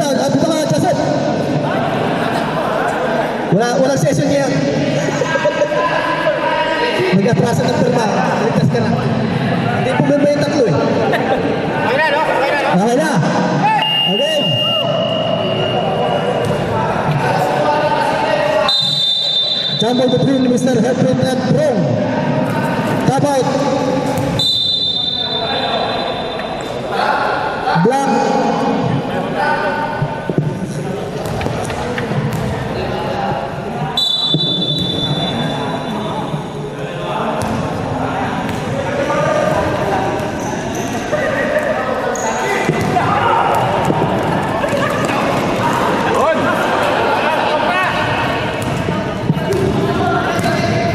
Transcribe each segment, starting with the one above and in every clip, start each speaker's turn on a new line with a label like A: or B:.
A: Rebound. Dito ka, Joseph. Walang session niya. Nag-atrasa ng pirma. Ligtas ka na. Hindi pumirma yung tatlo eh.
B: Okay na, no?
A: Okay na. Okay. Jumble between Mr. Heprin and Rome. Tap out. Black.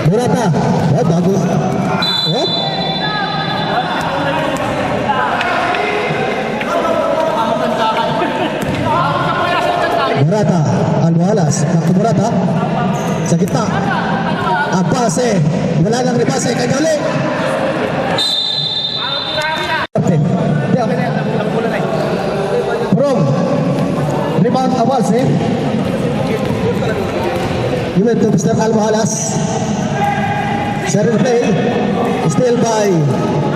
A: Murata. Oh, bagus. Oh. Murata, Almuhalas, Marco Murata, sa gitna. Ang pase, wala nang repase, kanya ulit. From rebound Awals eh. Given to Mr. Almuhalas. Serve play, still by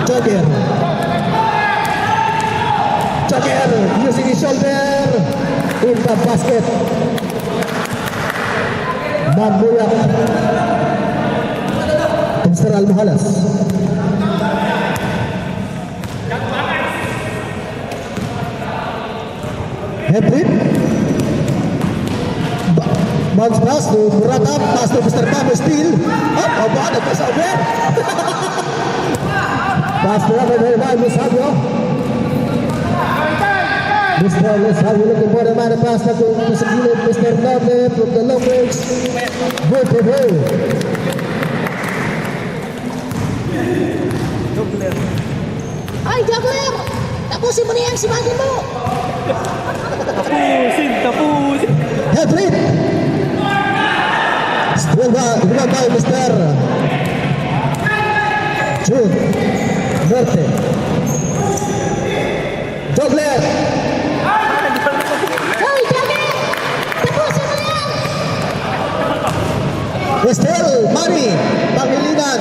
A: Joker. Joker using his shoulder in the basket. Mambuyak Mr. Almuhalas. Hebrin. Bounce pass to Murata, pass to Mr. Pamo, steal. Oh, bad, pass over. Pass to Rafael by Musabio. Mr. Musabio looking for the man, pass to Mr. Norte from the long range. Good to go.
C: Ay, juggler! Tapusin mo na yan si Manny mo!
B: Tapusin!
A: Hebrin. Still by Mr. Jude Norte. Jogler.
C: Ay, juggler! Tapusin mo na yan!
A: Still Manny Pangilinan.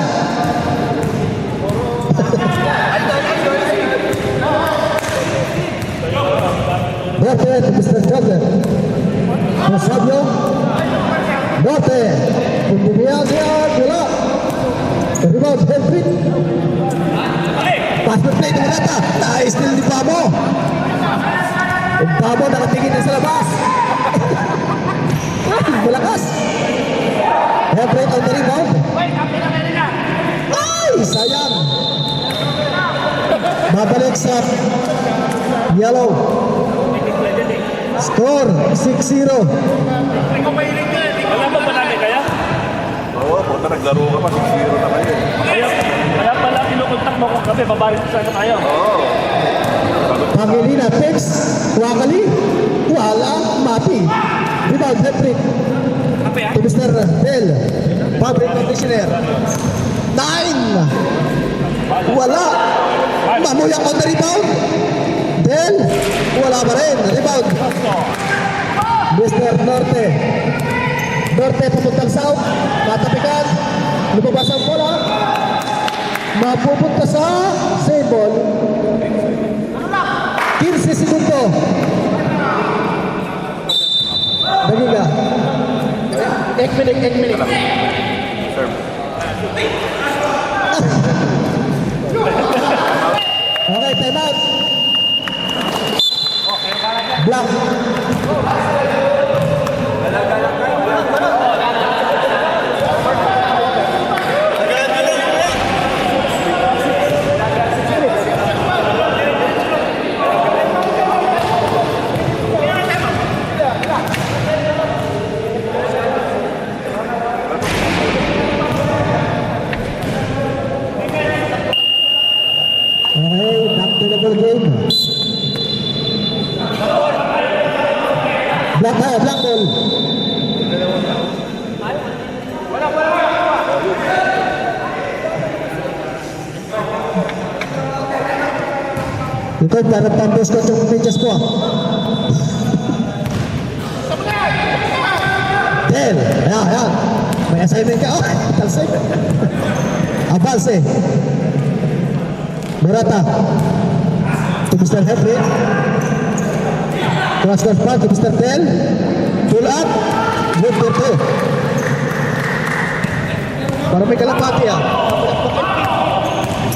A: Norte to Mr. Jogler. Musabio. Norte. Pembunuhan dia bola. Rebound Helfrit. Pass to play to Murata. Nice steal di Pamo. Pamo nakatingin na sa labas. Malakas. Helfrit on the rebound. Ay, sayang. Babalik sa yellow. Score 6-0.
B: Wala ba pa namin kaya?
D: Oo, punta naglaro ka pa, 6-0 na kayo.
B: Kaya pala kinukontak mo kung kami, babarit sa tayo.
D: Oo.
A: Pangilina, Tex, Wakali, wala, mati. Rebound, hat-trick. To Mr. Del, fabric conditioner. 9. Wala. Mamuyak on the rebound. Del, wala pa rin. Rebound. Mr. Norte. Norte papuntang south. Matapikan. Lumabas ang bola. Mapupunta sa same ball. 15 segundo. Dagiga. Ek minute.
D: Serve.
A: Okay, time out. Black. Okay, back to the ball game. Black ball. Ito, para pambos ko sa medyas ko. Talsay na ka. Oh, talsay. Avance. Morata. To Mr. Henry. Transfer back to Mr. Tel. Pull up. Good for two. Para may kalapati ah.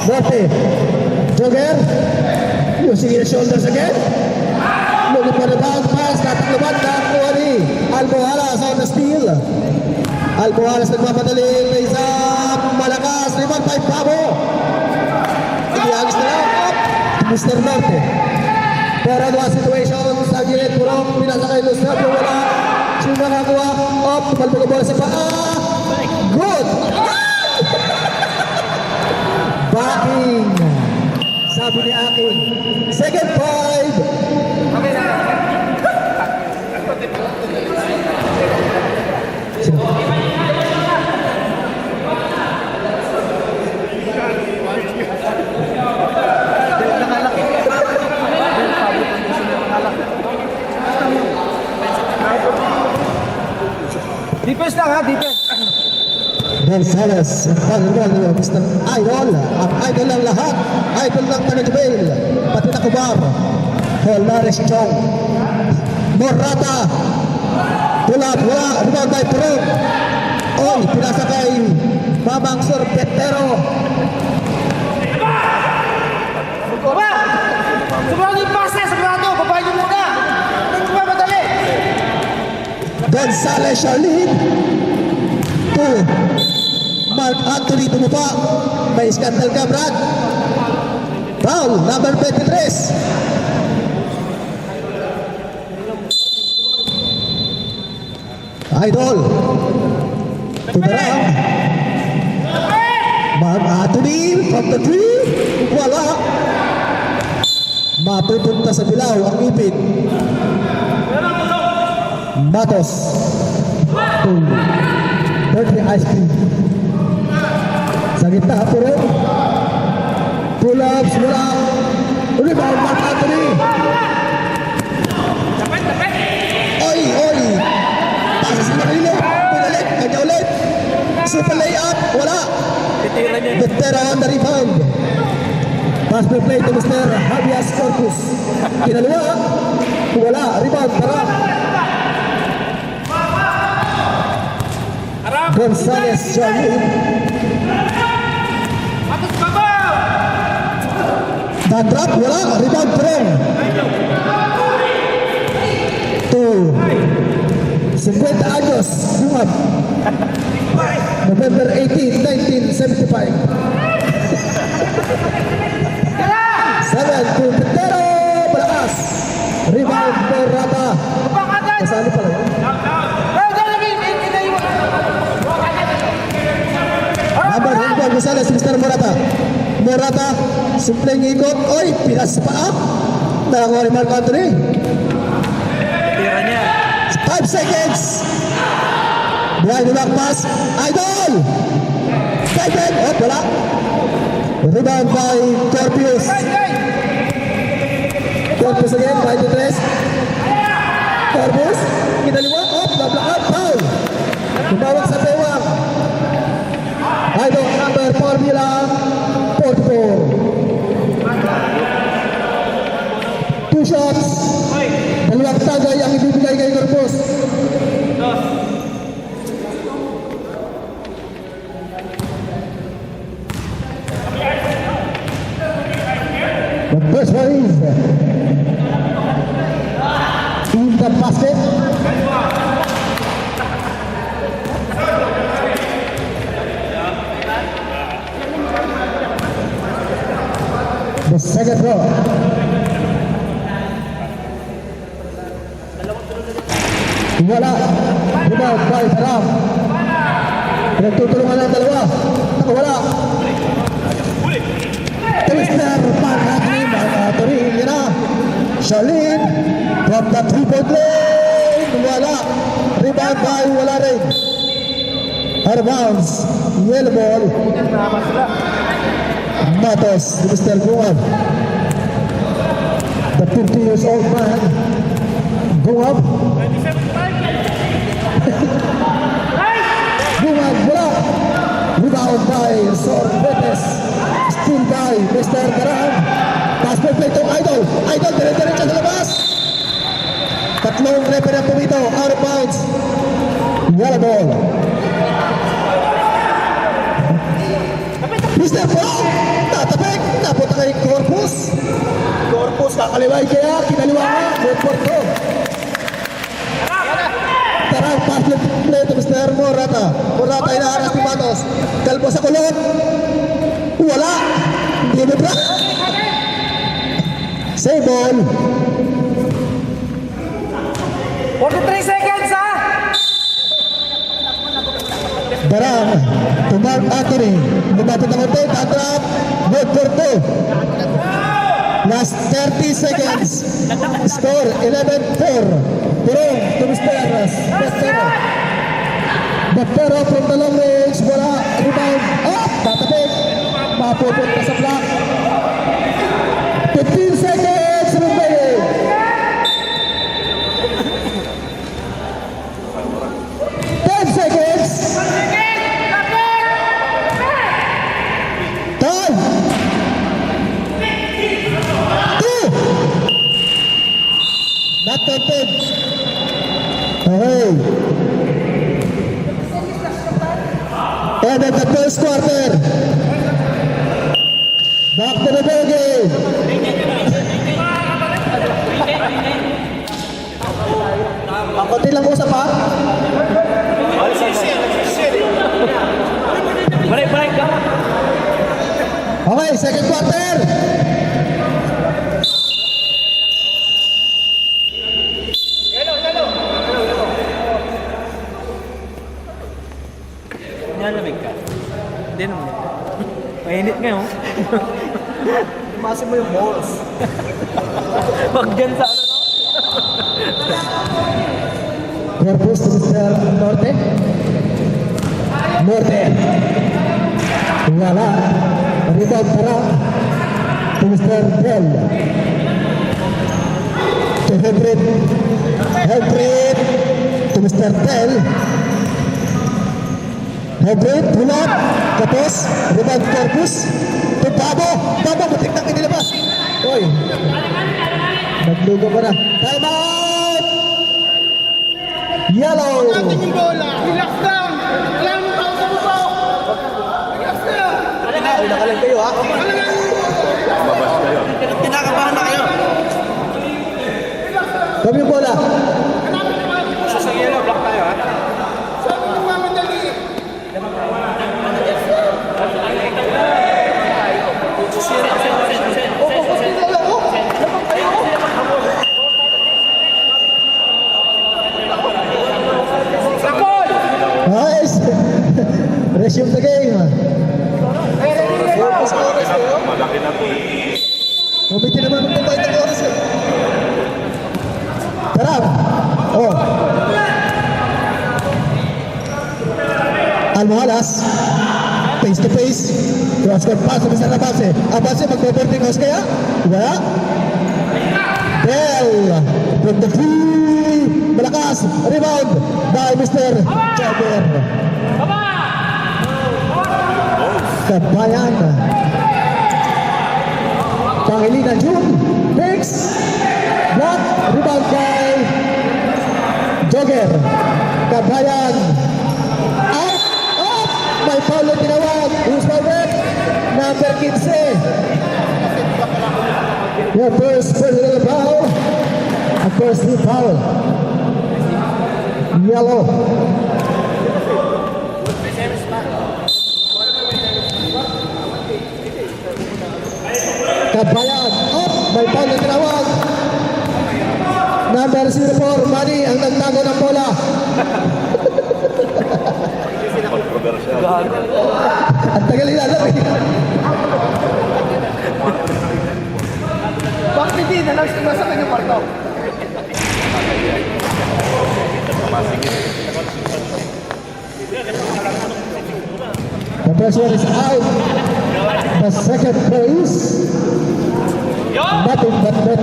A: Morte. Jogger. Using his shoulders again. Looking for the bounce pass. Dapat lumad na Kuwari. Almohalas on the steal. Almohalas nagmamadali. May isa malakas. Rebound by Bravo. Ibiagis na lang. Up to Mr. Norte. Pero dua situation sa gilid. Purong pinasa kay Eusebio. Wala. Sino nakakuha. Up. Tumalbog ang bola sa paa. Good. Backing. Sabi ni Akin. Second five.
B: Defense lang ha, defense.
A: Gonzales, pagkakal ng Mr. Idol, ang idol ng lahat, idol ng Tanagbail, pati na Kubar, Holmares Chong, Morata, tulad, wala, rebound by Perón, oy, pinasa kay Mamang Sorbetero,
B: Baba! Sobrang yung pass na, sobrado! Babae nyo muna! Hindi ba madali?
A: Gonzales Charlene, to Mark Anthony tumupa, may skandal ka Brad, foul, number 23, Idol, to the round, Mark Anthony from the tree, wala, mapupunta sa bilaw ang ipin, Matos, to Berkeley Ice Cream, sa gitna, puro, pull-ups, wala, rebound, Mark Anthony, oy, oy, pasa sa Marillo, pinalik, kanya ulit, super layup, wala, Vetera on the rebound, pass per play to Mr. Javier Corpus, kinalawa, wala, rebound, tara, Gonzales Charlene,
B: Atos babaw!
A: Dan-drop, wala, rebound Perón, to 50 años, Bungab, November 18, 1975. 7 to Petero, Balakas, rebound Morata, kasali pala yun. Number 1, Gonzales, Mr. Morata. Morata, simpleng ikot. Oy, pinas sa paa. Nakakuha ni Mark Anthony.
B: Tira niya.
A: 5 seconds. Behind the back pass. Idol! Second. Oh, wala. Rebound by Corpus. Corpus again, behind the dress. Corpus. Kinaliwa. Oh, nablock up. Foul. Tumawag sa bewang. Idol number 4 bilang 44. 2 shots. Dalawang tagay ang ibibigay kay Corpus. The first one is in the basket. The second row. Wala. Rebound by Taram. Pinagtutulungan ng dalawa. Nakawala. Twister, Mark-Anthony, yan na. Charlene, from the three-point lane. Wala. Rebound by wala rin. Out of bounds. Yellow ball. Matos, Mr. Guab. The 50 years old man. Guab. Guab, Professor Betes. Steal by Mr. Darang. Pass perfecto, Idol. Idol, dire-diretso sa labas. Tatlong referee ang pumito. Out of bounds. Yellow ball. Mr. Brown, tatapik, napunta kay Corpus. Corpus, kakaliway kaya, kinaliwa nga, good for two. Tarang, pass play to Mr. Morata. Morata, inaharas ni Matos. Kalbo sa kulot. Wala. Hindi mo ba? Save ball.
B: 43 seconds, ha?
A: Darang, to Mark Anthony. Lumapit ang konti, tatrap. Good for two. Last 30 seconds. Score 11-4. Turong to Mr. Bettero. Bettero from the long range. Wala. Rebound. Up. Tatapik. Mapupunta sa block. 15 seconds remaining. 10 seconds. Time. 2. Not tempted. Okay. And at the first quarter. Back to the ball game. Ang konti lang usap ha.
B: Balik ka.
A: Okay, second quarter.
B: Nalamig ka. Hindi naman. Mainit ngayon.
A: Masin mo yung balls.
B: Wag dyan sa ano, no?
A: Corpus to Mr. Norte. Norte. Wala. Rebound para to Mr. Bell. To Hebrid. Hebrid to Mr. Bell. Hebrid, pull-up. Tapos, rebound Corpus. To Babo. Babo, matik na kinilabas. Oy. Naglugo pa na. Time out! Yellow!
E: Natin yung bola. Relax lang. Alam mo tao sa buko. Relax lang.
A: Una ka lang kayo ha?
D: Mabas kayo.
B: Kinakabahan na kayo.
A: Kami yung bola.
B: Sa yellow, block tayo, ha?
E: Sabi ng mamadali.
A: Nice! Resume the game.
D: Malaki na po.
A: Kumiti naman ng pabay ng oras eh. Tara! Oh. Almohalas. Face to face. Cross court pass. Bisa na base. Abase magbo-boarding house kaya? Wala. Bell. From the three. Malakas. Rebound by Mr. Jagger. Kabayan. Pangilinan June. Next. Block. Rebound by Jogger. Kabayan. Out. Up. May foul na tinawag. Who's my rep? Number 15. Your first personal foul. A first team foul. Yellow. Kabayan. Up. May foul na tinawag. Number 04. Manny ang nagtago ng bola.
D: Controversial.
A: Ang tagal ilalap eh.
E: Bakit hindi na lang sa kanyang parto?
A: The pressure is out. The second base. Nothing but net.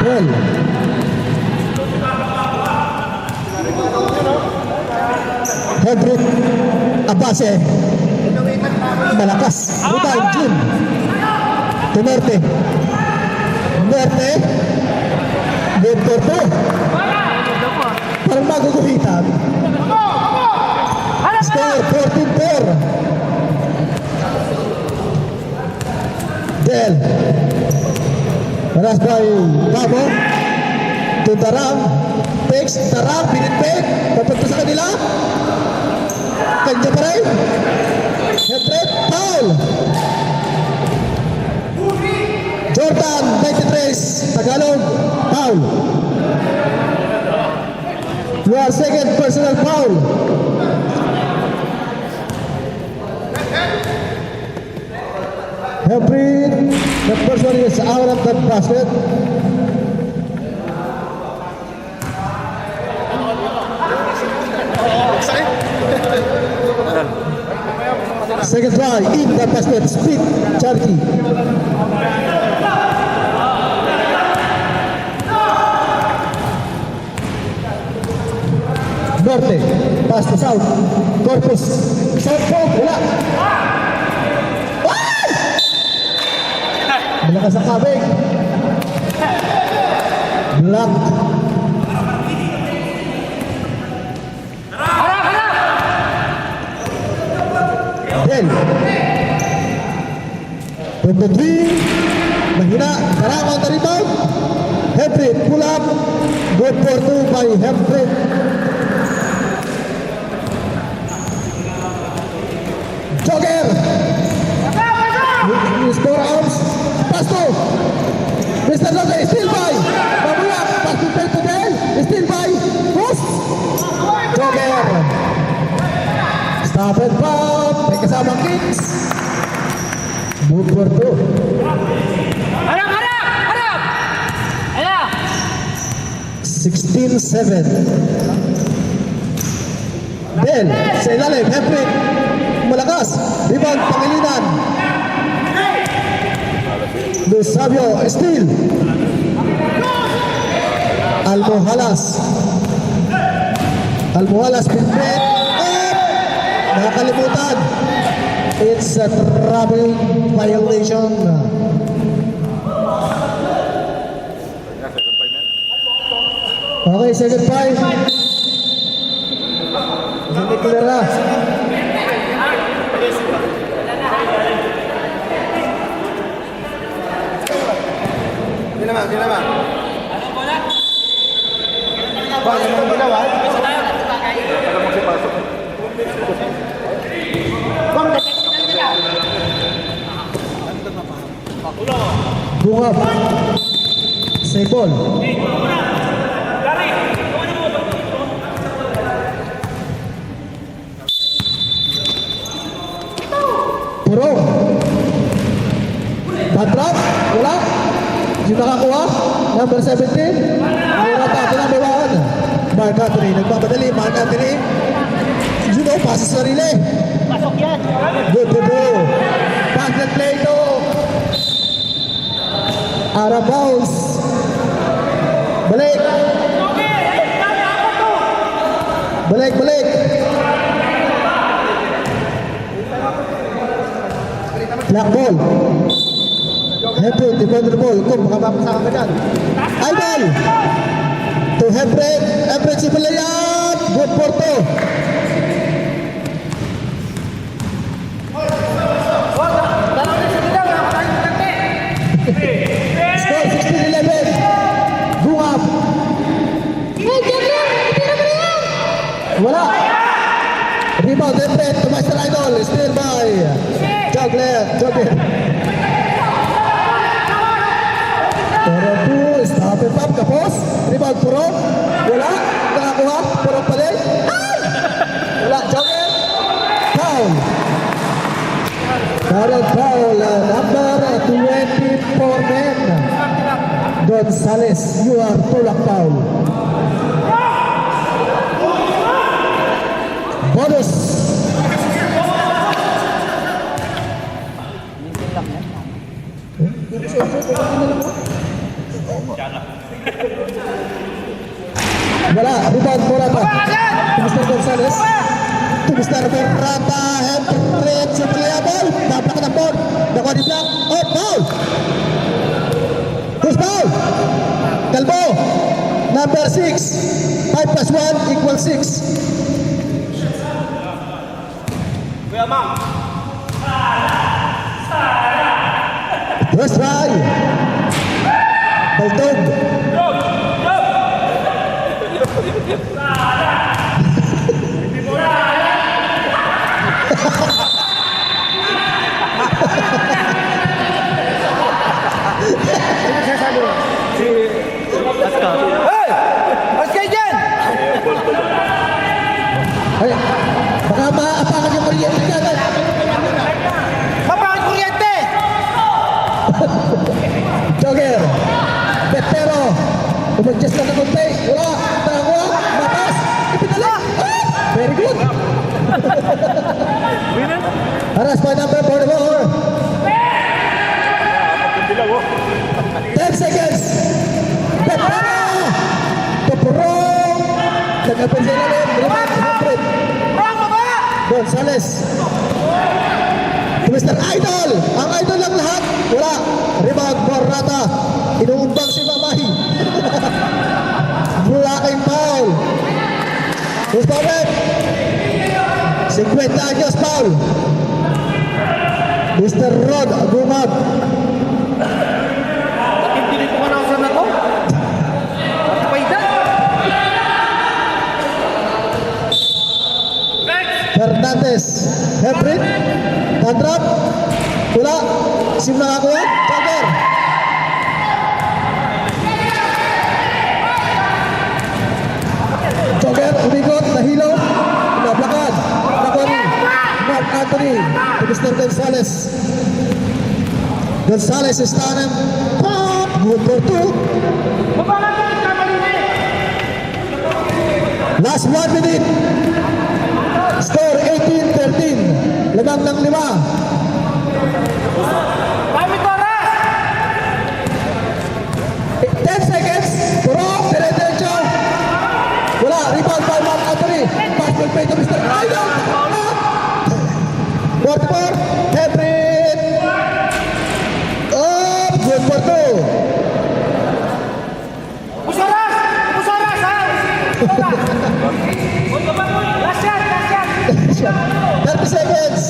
A: Well. Hedrick pase. Malakas. Rebound, Jun. To Merte. Merte. Victor po. Parang maguguhitan. Score 14-4. Del. Paras by Tabo. To Tarang. Takes Tarang. Pinipig. Papunta sa kanila. Kanya pa rin. Hefred. Foul. Jordan 93. Tagalog. Foul. Your second personal foul. Hefred. The first one is out of that basket. Second try in the basket. Speed. Charky. Norte. Pass to South. Corpus. South Pole. Wala. Ay! Malakas ang kabig. Black. Del. From the three. Mahina. Karang on the rebound. Hefred. Pull up. Good for two by Hefred. Jogger. Use 4 arms. Pass to. Mr. Jogger. Still by. Babula. Pass to Del. Still by. Post. Jogger. Stop and pop. May kasamang kicks. Good for two.
B: Harap! Ayan!
A: 16-7. Del. Sa ilalim. Hefred. Malakas. Rebound. Pangilinan. Luis Sabio. Steal. Almohalas. Pinpin. Nakakalimutan. It's a travel violation. Okay, second five. Hindi clear na.
E: Ginawa. Bang, ano ginawa?
A: Bungap. Sebol. Puro. Batrap. Wala. Yung nakakuha. Number 17. Wala pa. Number 1. Mark Anthony. Nagpapadali. Mark Anthony. Passes sarili.
C: Pasok yan.
A: Good to do. Pass and play to. Out of bounds. Balik. Balik. Black ball. Hefred, defender ball. Kung makapapasama ka dyan. Idol. To Hefred. Hefred si Palayan. Good for two. Score 16-11. Bungap.
C: Hey, Jagler! Tira mo na yan!
A: Wala. Rebound, Hefred to Master Idol. Still by Jagler. Pero 2, stop and pop. Kapos. Rebound, Puro. Wala. Nakakuha. Puro pala. Ay! Wala. Jagler. Foul. Current foul. Number 24 men. Gonzales, you are tulak foul. Bonus. Wala, rebound bola pa. To Mr. Gonzales. To Mr. Berrata. threat sa playable. Nablak ng board. Nakuha ni Black. Oh, foul! Who's foul? Calvo. Number 6. 5 plus 1 equals 6.
B: Kuya Mang.
A: First try. Baltog.
B: Hey! Mas kayo dyan!
A: Ay, baka maapakan yung kuryente ka.
B: Mapakit kuryente!
A: Jogger. Petero. Umag-just lang na konti. Wala. Tangwa. Matas. Ipinala. Ah! Very good. Aras by number 44. 10 seconds. Petero. Topurong. Nag-apin sa ilalim. Rebound. Humphrey.
B: Wrong baba!
A: Gonzales. Mr. Idol. Ang idol ng lahat. Wala. Rebound. Morata. Inuumbang si Mamahi. Mulaking foul. Who's foul? 50 anyos foul. Mr. Rod Gumab.
B: Hindi ko manausan na to. Pati pa ida.
A: Fernandez. Hebrit. Tandrap. Wala. Sim nakakuha. Jogger. Jogger. Umigot. Nahilo. Nablakad. Nakuha ni Mark Anthony. To Mr. Gonzales. Gonzales is tanem. Pop. Good for 2.
B: Baba nga ito, kamali na eh.
A: Last 1 minute. Score 18-13. Lamang ng 5.
B: Kami Torres!
A: 10 seconds. Puro. Dire-diretso. Wala. Rebound by Mark Anthony. Pass will pay to Mr. Idol. 44. Hebrit. Oh, good for 2.
B: Busoras! Busoras, ha? Busoras! Last shot, last shot!
A: 30 seconds.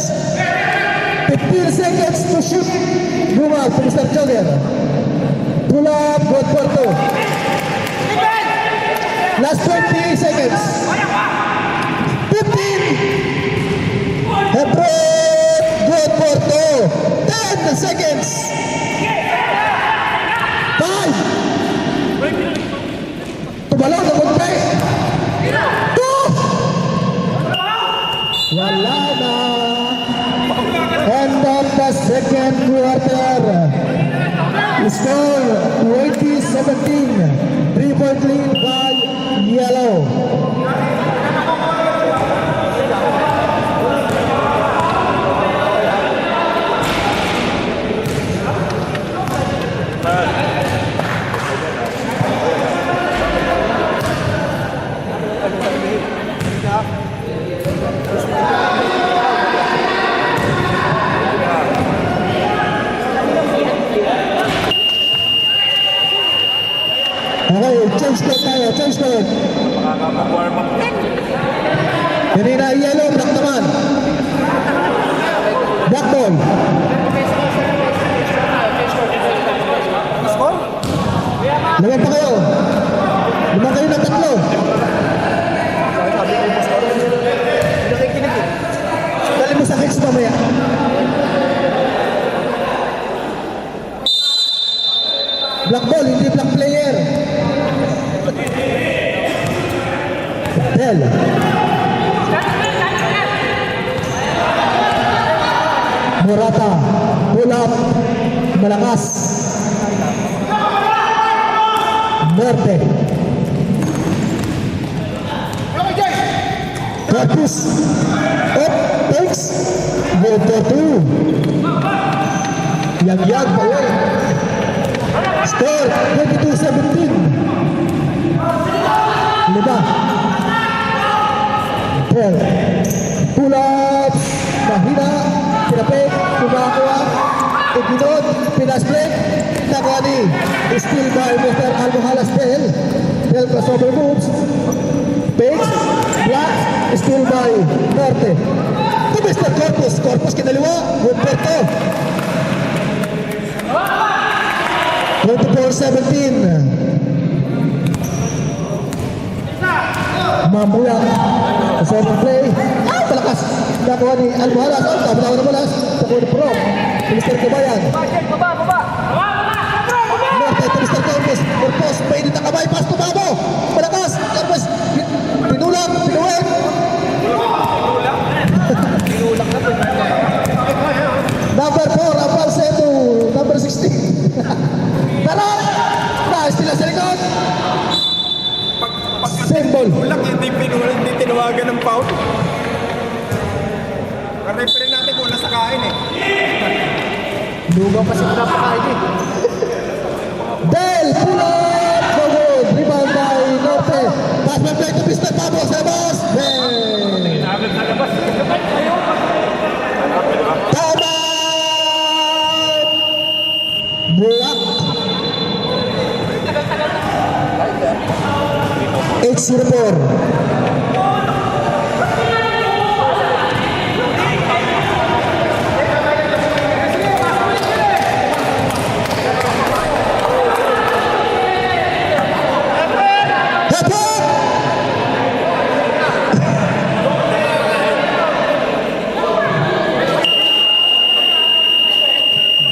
A: 15 seconds to shoot. Gumag to Mr. Jogger. Pull up. Good for 2.
B: Defend!
A: Last 20 seconds. 15. Hebron. Good for 2. 10 seconds. 5. Tumalaw na konti. 2. Wala na. End of the second quarter. Score 20-17. 3-point lead by Yellow. Okay, change code tayo, change code.
D: Makaka-warm up.
A: Kanina yellow, black naman. Black ball.
B: Score?
A: Lawan pa kayo. Lima kayo ng 3. Dali mo sa kicks mamaya. Black ball, hindi black player. Del. Morata. Pull up. Malakas. Norte. Curtis. Up. Thanks. Good for 2. Yang pa uwi. Score 22-17. 5. Pull ups. Mahirap. Still by Mr. Almohalas Del. Del crossover moves. Fakes. Black. Still by Norte. To Mr. Corpus. Corpus kinaliwa. Humberto. 24-17. Mambuyak. Crossover play. Palakas. Nakuha ni Almohalas. Tabi na Almohalas. Nakuha ni Pro. Mr. Kabayan. Norte ito Mr. Corpus. Corpus. Pwede na kamay. Pas tumabo. Palakas. Corpus. Pinulang. Pinuwek. Number 4. Apal Seto. Number 16. Tara. Nice. Tila sa likod. Symbol.
D: Ulak, hindi tinawagan ng foul. Referee natin kung nasa kain eh.
B: Lugaw pa siya pinapakain eh.
A: Del Pulat. No good. Rebound by Norte. Pass by play to Mr. Pablo Sebas. Del. Tama. Bulak. 8-0-4.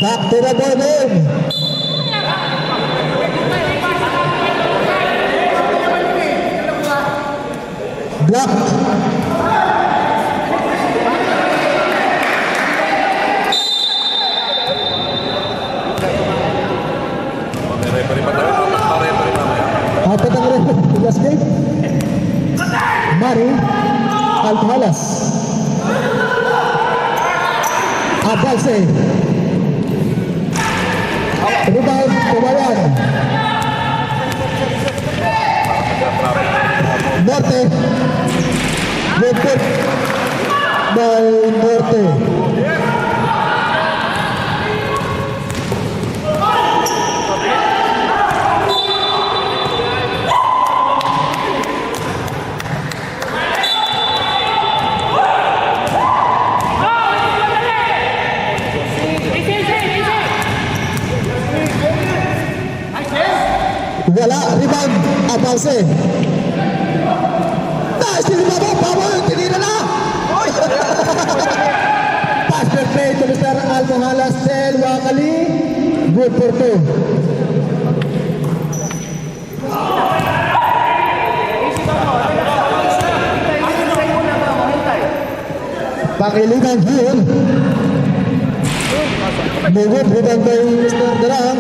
A: Back to the ball game. Blocked.
D: Referee pa tayo. Referee mamaya.
A: Apat ang rin. Last game. Mari Almohalas. Abalse. Rebound, Kabayan. Norte. Good put by Norte. Wala, rebound, Abalse. Nice, tinibabo, Pablo, tinira na! Pass per play to Mr. Almohalas Del Wakali. Good for two. Pakiligan here. Good rebound by Mr. Darang.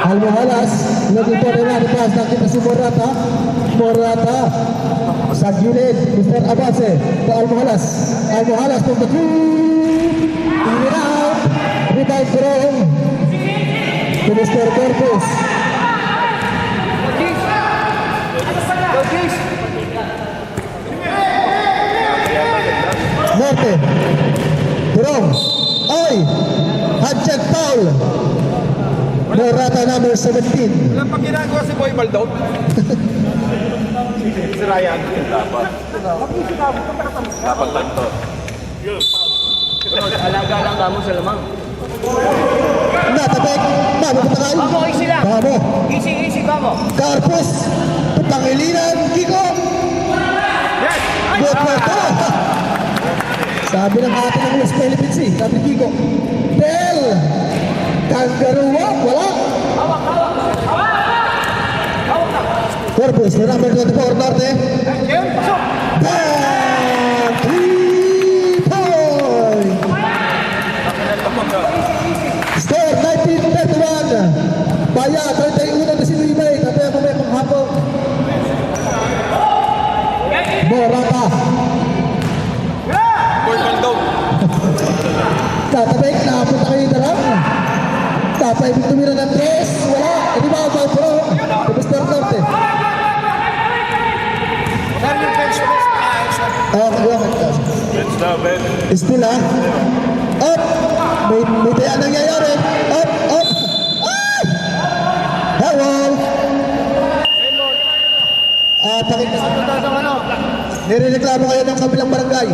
A: Almohalas, looking for the run pass, nakita si Morata. Morata, sa gilid, Mr. Abase, to Almohalas. Almohalas from the three. In and out. Rebound from to Mr. Corpus. Norte. Durong. Oy. Handshake foul. Morata number 17.
D: Walang pang ginagawa si Boy Baldon. Si Ryan. Dapat lang to.
B: Alaga lang kamo sa lamang.
A: Natabek. Mamo patangay.
B: Kamo, easy lang.
A: Mamo.
B: Easy, kamo.
A: Carpus. Pangilinan. Kiko.
B: Yes!
A: Good for two. Sabi ng atin ng West Philippines eh. Sabi ni Kiko. Del. Kangaroo. Wala. Corpus. Number 24. Norte. Bang! 3 point. Score 19-31. Baya 31 na si Luibay. Tapos ako may panghapon. Morata.
D: Boy Baldon.
A: Tatabay, nakapunta kayo na lang. Tapay, tumira ng 3. Wala. Hindi ba ako pro? Tapos na Norte. Okay.
D: Bench na, bench.
A: Still ha? Up! May taya nangyayari. Up! Up! Ay! Hello! Pakita. Nirereklamo kayo ng kabilang barangay.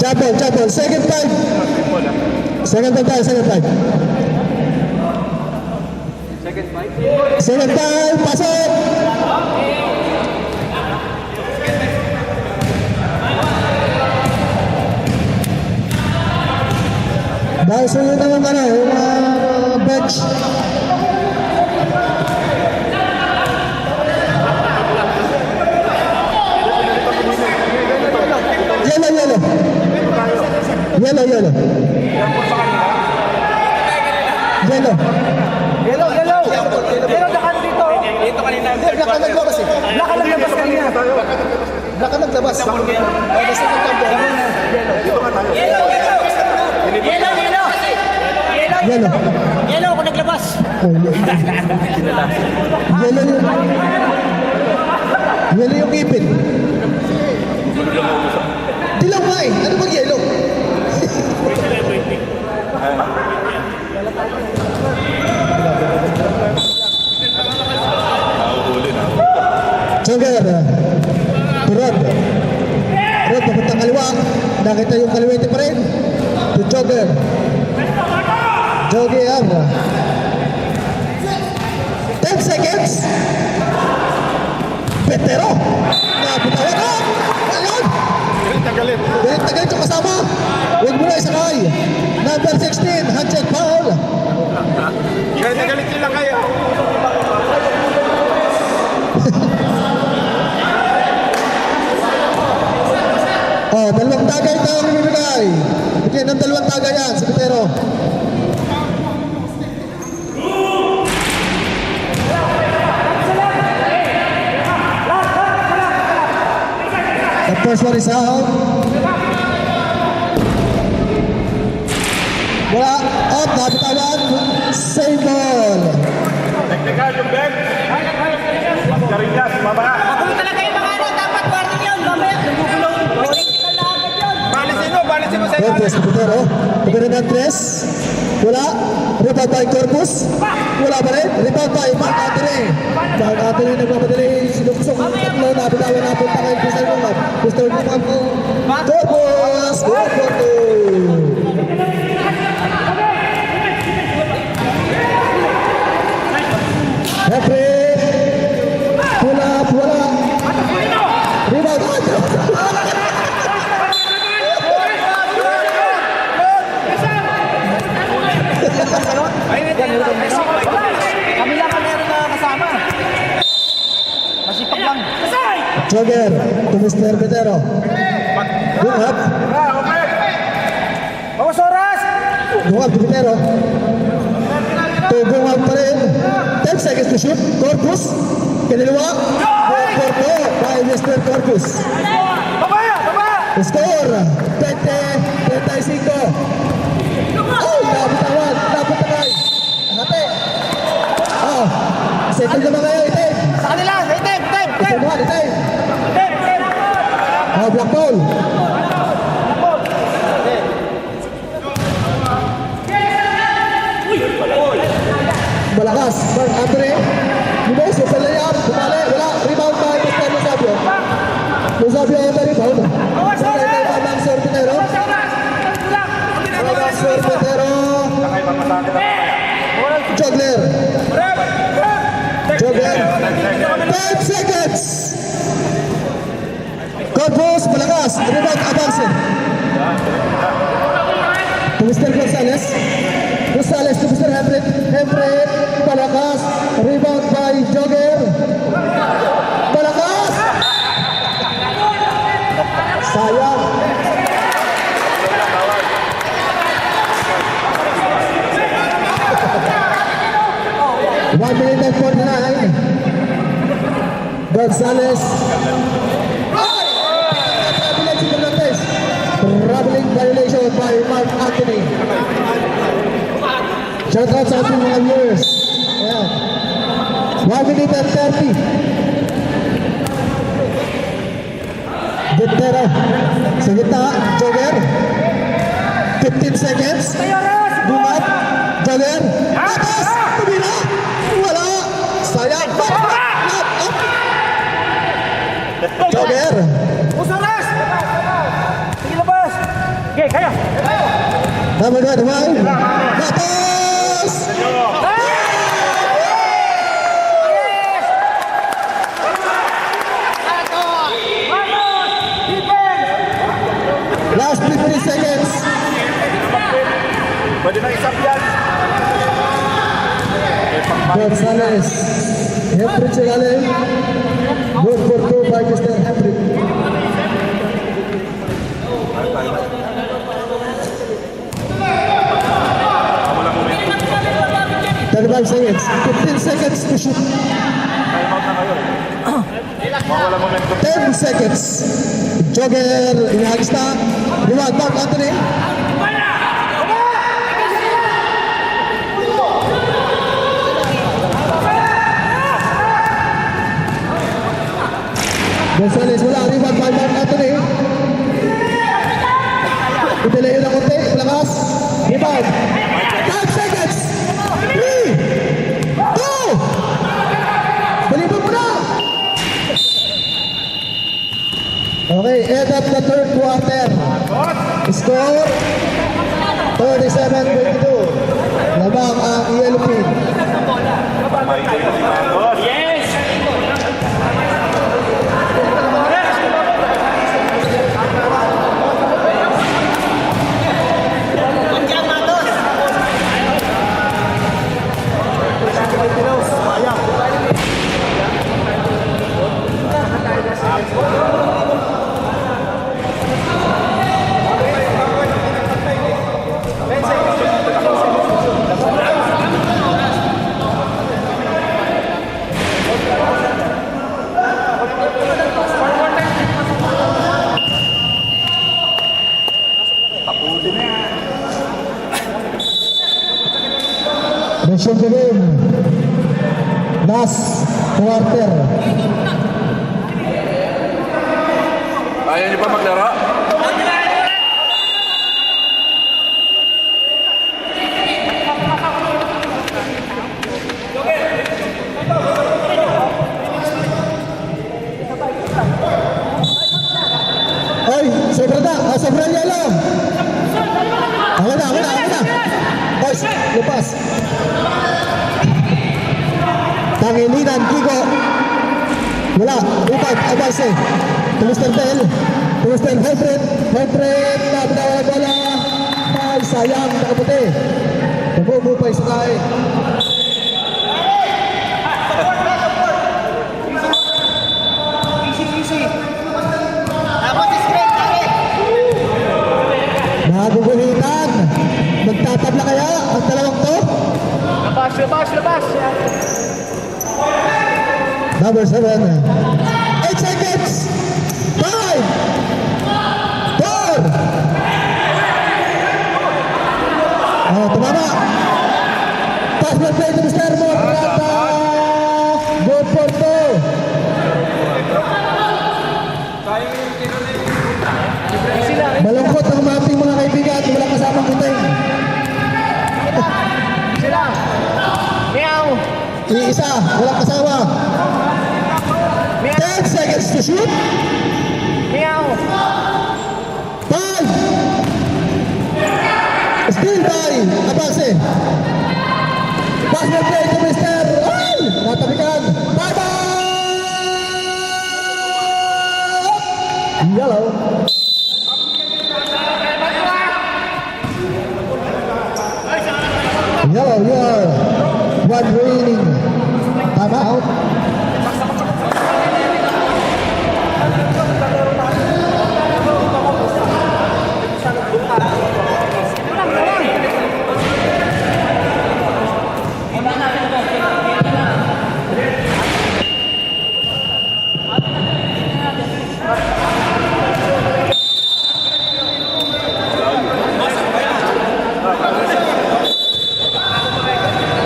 A: Jabol. Second time. Second time. Second time, pasok! Dahil sunod na yung bench. Yellow.
B: Lakad dito.
D: Dito kanina.
A: Nakalagabas eh.
B: Nakalagabas kanina.
A: Nakalagabas. Basta ng tambo.
C: Yellow ako naglabas.
A: Yellow yung ipin. Dilaw nga eh. Ano bang yellow? Jogger. Rod, papuntang kaliwa. Nakita yung kaliwete pa rin. To Jogger. Jogger. 10 seconds. Petero. Nabitawan ka. Ayun. Galit yung kasama. Huwag mo na isakay. Number 16, handshake foul.
D: Galit sila kayo.
A: Dalawang tagay ito ang bibigay. Bigyan ng dalawang tagay yan, si Petero. The first one is out. Wala. Up, nabitawan. Same ball.
D: Teknikal yung bench. Pagkarin niya, sumama.
C: Magulo talaga yung mga ano. Dapat warning yun. Mamaya, nagugulong. Political na agad yun.
D: Balisin mo sa
A: Corpus, Petero. Petero ng 3. Wala. Rebound by Corpus. Wala pa rin. Rebound by Mark Anthony. Mark Anthony nagmamadali. Sinuksok. Tatlo na bitawan na punta kay Crystal Gomad. Crystal Gomad po. Corpus. Good for 2. Referee. Wala. Rebound.
B: Kami lang ang meron na kasama. Masipag lang.
A: Jogger to Mr. Petero. Go up.
B: Bawas oras!
A: Go up to Petero. To go up pa rin. 10 seconds to shoot. Corpus. Kiniliwa. Corpo by Mr. Corpus.
B: Baba!
A: Score. 20-35. Ay, nabitawan. Napuntakay. Hati. Second naman kayo. Itim.
B: Sa kanila! Item!
A: Second one. Itim. Black ball. Malakas. Mark Andre. Lumes. Yung palayap. Bumali. Wala. Rebound by Mr. Luzabio. Luzabio ang rebound. Sakay tayo pa ng Sir Petero. Sir Petero. Jogler. 5 seconds. Corpus, malakas. Rebound, Abansen. To Mr. Gonzales. Gonzales to Mr. Hempret. Hempret, malakas. Rebound by Jogger. Malakas. Sayang. One minute and 49. Gonzales. Traveling violation by Mark Anthony. Shout out sa ating mga viewers. Ayan. 1 minute and 30. Quintero. Sa gitna, Jogger. 15 seconds. Bumat. Jogger. Atas. Tumira. Wala. Sayang. Jogger.
B: Usaras! Sige, labas! Okay, kaya!
A: Number 25. Atas. Last 15 seconds.
D: Pwede na isap yan.
A: Gonzalez. Henry Chigale. Good for 2 by Mr. Henry.
D: Wala momentum.
A: 35 seconds. 15 seconds to shoot.
D: Time out na kayo. Wala momentum.
A: 10 seconds. Jogger. Inahagis na. Rebound back, Anthony. Gonzalez wala. Rebound by Mark Anthony. Ipilay yun ang konti. Lakas. Rebound. 5 seconds. 3. 2. Balibot mo na. Okay, end of the third quarter. Score 37-22. Lamang ang ELP.
B: Yes!
A: Mission to win. Last quarter.
D: Ayaw niyo pa maglaro?
A: Oy, sobra na. Sobra niya lang. Ako na. Boys, lupas. Tangilinan, Kiko. Wala, upad, abase. Tumustan Bell. Tumustan Hybrid. Hybrid, nabinawa na bola. Ay, sayang, nakaputi. Nagumupay sa kain. Naguguhitan. Magtatabla kaya ang dalawang to?
B: Labas!
A: Number 7. 8 seconds. 5. 4. Oh, tumama. Pass will play to Mr. Morata. Good for 2. Malungkot ang mating mga kaibigan. Wala kasamang kuting.
B: Sila! Meow!
A: Iisa, walang kasama. 10 seconds to shoot.
B: Meow!
A: 5. Still by Abase. Pass will play to Mr. Ay! Natabikan. Bye-bye! Yellow. Yellow, you're one winning. Time out.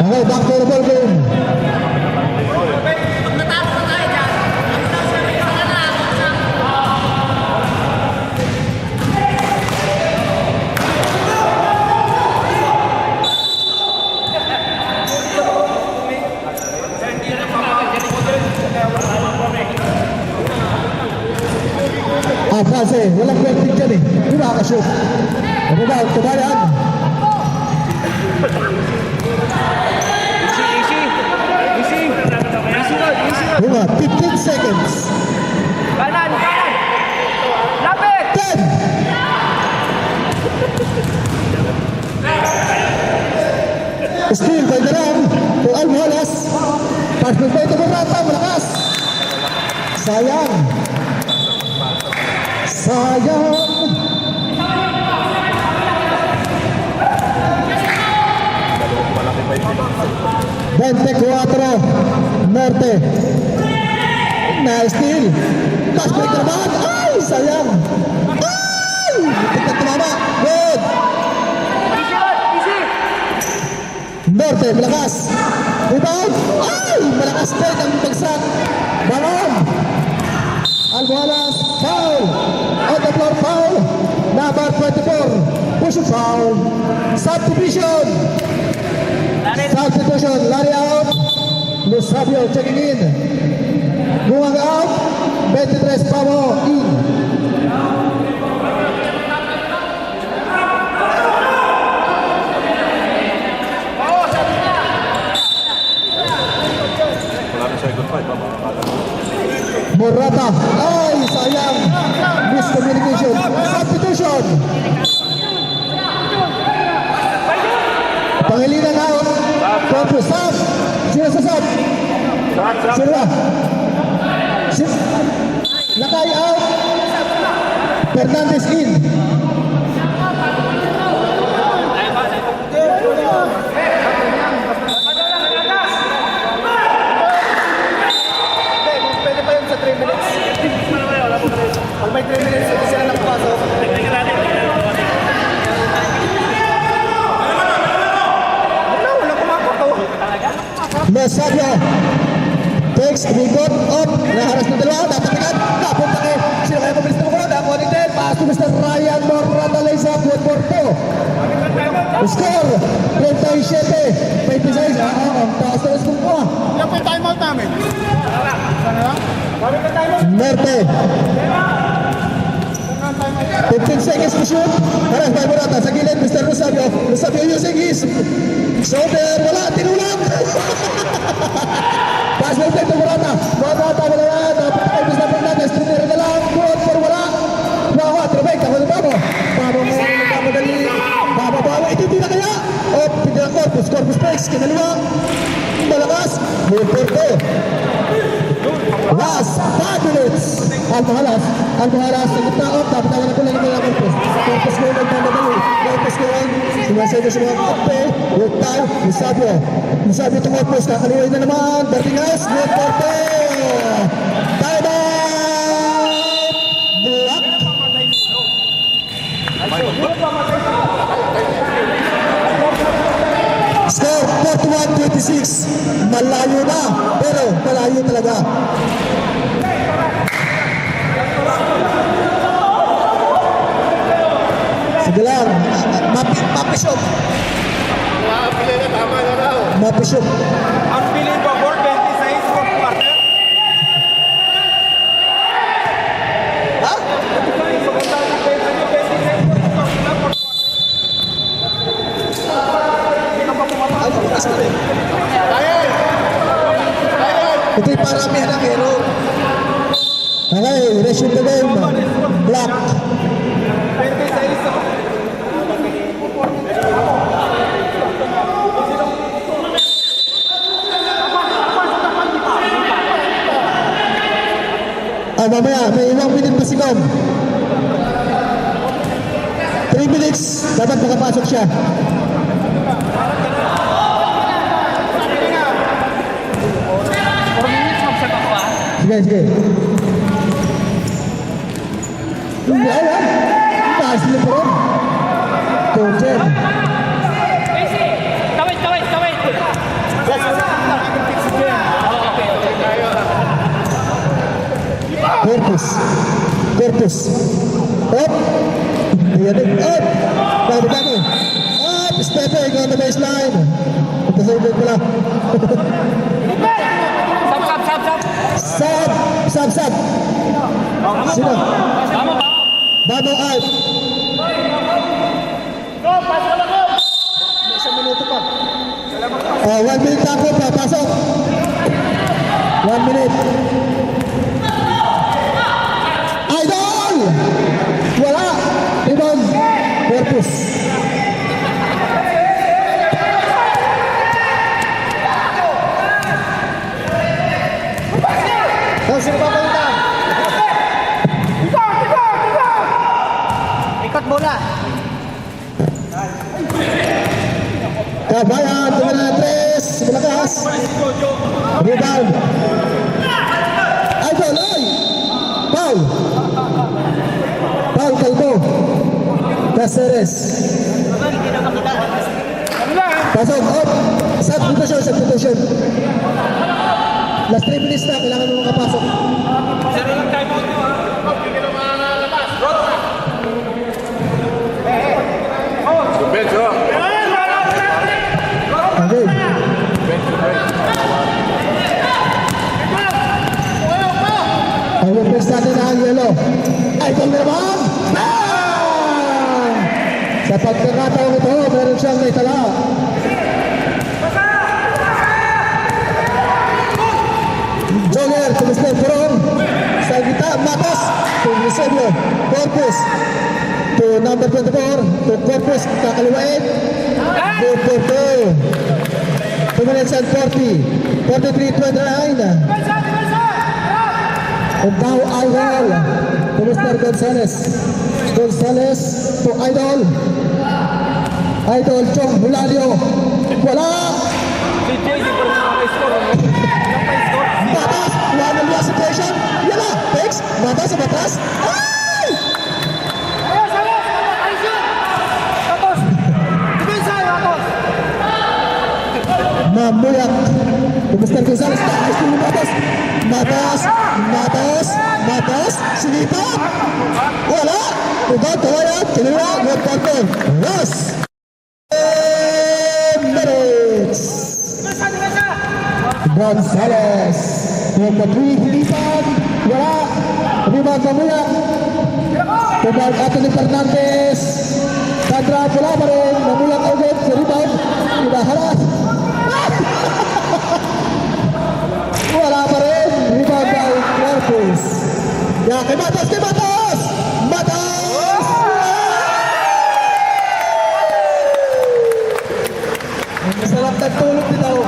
A: Okay, back to the ball game. shoot. Rebound, Kabayan. Lima, 15 seconds.
B: Kanan! Lapit!
A: 10. Steal by Daram to Almohalas. Pass by to Morata, malakas. Sayang. Sayang. Cuatro Norte. Nice steal. Pass break naman. Ay, sayang. Ay! Tignan tumama. Good. Norte, malakas. Rebound. Ay! Malakas din ang bagsak. Balon. Almohalas, foul. On the floor, foul. Number 24. Push foul. Subdivision. Substitution. Lari out. Lusabio checking in. Buwag out. 23 Pavo in. Morata. Ay, sayang. Miscommunication. Substitution. Pangilinan out. Corpus sub. Sino sa sub? Sino ba? Lakay out. Fernandez in.
E: Pwede pa yun sa 3 minutes. Pag may 3 minutes, hindi sila nakapasok. Wala kumakot.
A: Mesabio. Takes, rebound up. Naharas ng dalawa. Natapikan. Napunta kay. Sino kaya pabilis na mga? Nakuha ni Ted. Pass to Mr. Ryan Morata Leza. Puerto. Score. 37. 26. Ang taas na score ko.
E: Yan po yung timeout namin.
A: Norte. 15 seconds to shoot. Harap by Morata. Sa gilid, Mr. Rosabio. Rosabio using his shoulder. Wala, tinulang. Pass by play to Morata. Morata, wala yan. Napunta kay Mr. Fernandez. Trinero na lang. Good for wala. Wawa, trabay. Tako na Babo. Babo mo. Nagkamadali. Babo, Babo. Itindi na kaya. O, pindi na Corpus. Corpus breaks. Kinaliwa. Malakas. Good for two. Last 5 minutes. Almohalas. Almohalas. Sa gitna out. Dapat na pula ng mga Corpus. Corpus mo nagmamadali. Corpus mo ang sumasaya sa mga kape. With time. Misabio. Misabio to Corpus. Kakaliway na naman. Bertingas. Good for two. Time out. Block. Score 41-26. Malayo na. Pero malayo talaga. Sige lang. Mapisok. Mapisok.
B: Ang piling ko, 4:26 for quarter.
A: Ha? Ano? Bukas ka rin. Ito'y paramihan ng hero. Okay, resume the game. Black.
B: 26.
A: Mamaya, may 1 minute pa si Kom. 3 minutes, dapat makapasok siya. Sige, sige. Hindi, wala. Taas nila po rin. Coacher.
B: Tawid.
A: Corpus. Up. Ayan din. Up. Bago. Up. Stepping on the baseline. Ito sa ibig pala. Sub. Sino? Babo out.
B: May isang minuto pa.
A: Oh, 1 minute na po, papasok. 1 minute. Idol! Wala. Rebound. Corpus.
B: Oh, sino pa punta? Ikot bola.
A: Kabayan, tingnan na 3. Malakas. Rebound. Idol, ay! Foul. Foul, Calvo. Caceres. Pasok, up. Substitution. Last 3 minutes na, kailangan mo makapasok.
D: Benjo.
A: Okay. Ang request natin na ang yellow. Idol na naman! Bang! Sa pagkakataong ito, meron siyang naitala. Jogger, tumisip Turon. Sa gita, Matos. To Eusebio, Corpus. To number 24, to Corpus, kakaliwain. To 2 minutes and 40. 43-29. And now Idol. To Mr. Gonzales. Gonzales to Idol. Idol, Chong Bulalio. Wala! Matas, one on one situation. Yala, thanks. Matas sa batas. Ay! Mamuyak. Mr. Gonzales, gusto mo Matas. Matas. Sinipat. Wala. Ugat, kawaya, kiliwa, nagpapel. Last. 10 minutes. Gonzales. Number 3, hilipan. Wala. Rebound Mamuyak. Rebound Anthony Fernandez. Sandra, wala pa rin. Mamuyak ulit. Rebound. Ibaharas. Wala pa rin. Rebound by Corpus. Ya, kay Matas! Matas! Ang masarap nagtulog dito.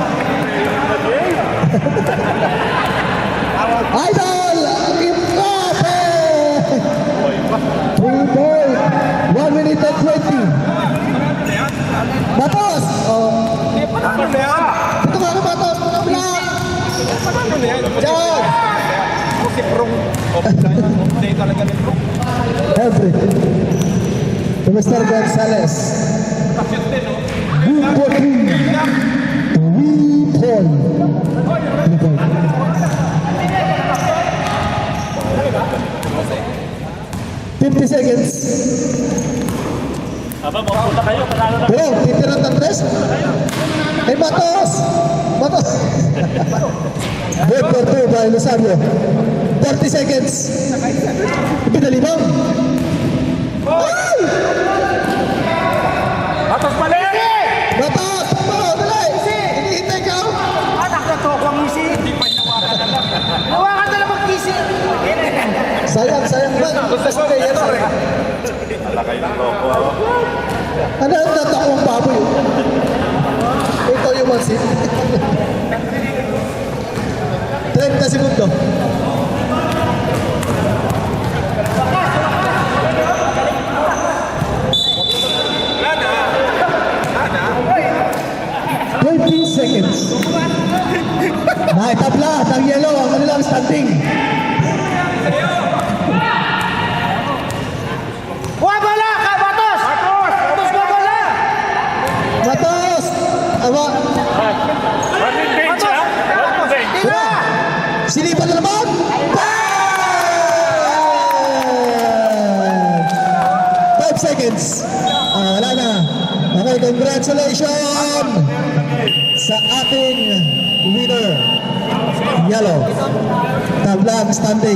A: Idol! Imbape! 3 point. 1 minute and 20. Matas! Oh. Ito nga ka, Matas! Pagkabla! Diyan! Everything. To Mr. Gonzales. Good for 3. 3 point. 3 point. 50 seconds.
D: Aba, punta kayo. Panalo na.
A: Pero, titirang ng tres. Hey, Matos! Good for 2 by Rosario. 30 seconds. Ipinalibang. Ay!
D: Matos pali!
A: Matos! Oh, dali! Hinihintay ka!
B: Anak na to, huwag misi. Hindi pa hinawakan na lang. Hawakan na lang mag-kisi.
A: Sayang ba? Basta yan.
D: Alakay ng loko.
A: Ano ang tatakong baboy? Ikaw yung mansin. 30 segundo. Seconds. Naitabla ng yellow ang kanilang standing.
B: Buhay bola, Matos! Matos mo bola!
A: Matos! Awa!
D: Running bench, ha? Running bench.
B: Tira!
A: Sinipan na naman! Bang! 5 seconds. Wala na. Okay, congratulations sa ating winner. Yellow. Tablang standing.